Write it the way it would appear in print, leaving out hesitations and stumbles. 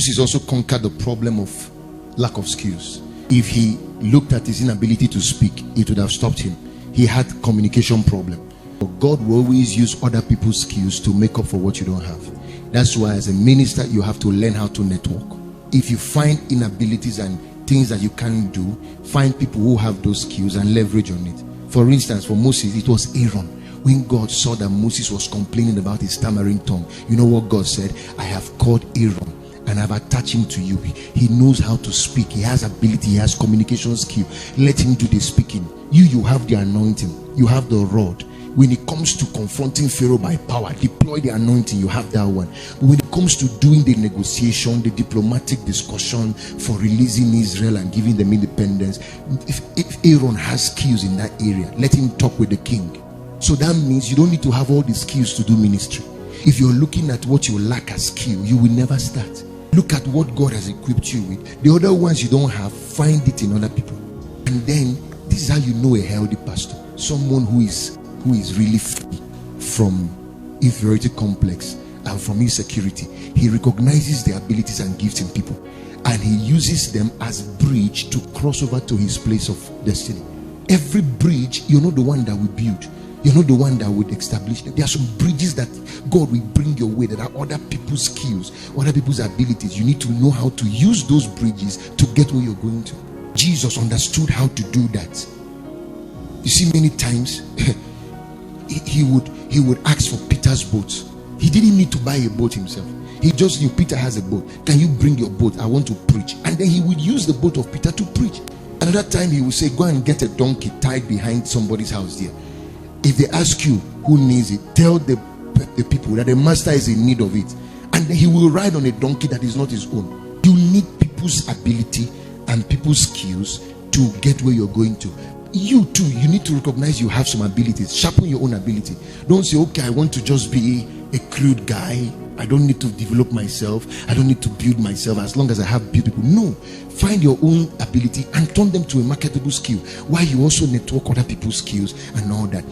Moses also conquered the problem of lack of skills. If he looked at his inability to speak, it would have stopped him. He had communication problem. But God will always use other people's skills to make up for what you don't have. That's why as a minister, you have to learn how to network. If you find inabilities and things that you can't do, find people who have those skills and leverage on it. For instance, for Moses, it was Aaron. When God saw that Moses was complaining about his stammering tongue, you know what God said? I have called Aaron and I've attached him to you. He knows how to speak. He has ability. He has communication skill. Let him do the speaking. You have the anointing. You have the rod. When it comes to confronting Pharaoh by power, deploy the anointing. You have that one. But when it comes to doing the negotiation, the diplomatic discussion for releasing Israel and giving them independence, if Aaron has skills in that area, let him talk with the king. So that means you don't need to have all the skills to do ministry. If you're looking at what you lack as skill, you will never start. Look at what God has equipped you with. The other ones you don't have, find it in other people. And then this is how you know a healthy pastor. Someone who is really free from inferiority complex and from insecurity. He recognizes the abilities and gifts in people, and he uses them as bridge to cross over to his place of destiny. Every bridge, you're not the one that will build. You're not the one that would establish them. There are some bridges that God will bring your way that are other people's skills, other people's abilities. You need to know how to use those bridges to get where you're going to. Jesus understood how to do that. You see, many times he would ask for Peter's boat. He didn't need to buy a boat himself. He just knew Peter has a boat. Can you bring your boat? I want to preach. And then he would use the boat of Peter to preach. Another time he would say, go and get a donkey tied behind somebody's house there. If they ask you who needs it, tell the people that the master is in need of it. And then he will ride on a donkey that is not his own. You need people's ability and people's skills to get where you're going to. You too, you need to recognize you have some abilities. Sharpen your own ability. Don't say, okay, I want to just be a crude guy. I don't need to develop myself. I don't need to build myself as long as I have built people. No, find your own ability and turn them to a marketable skill, while you also network other people's skills and all that.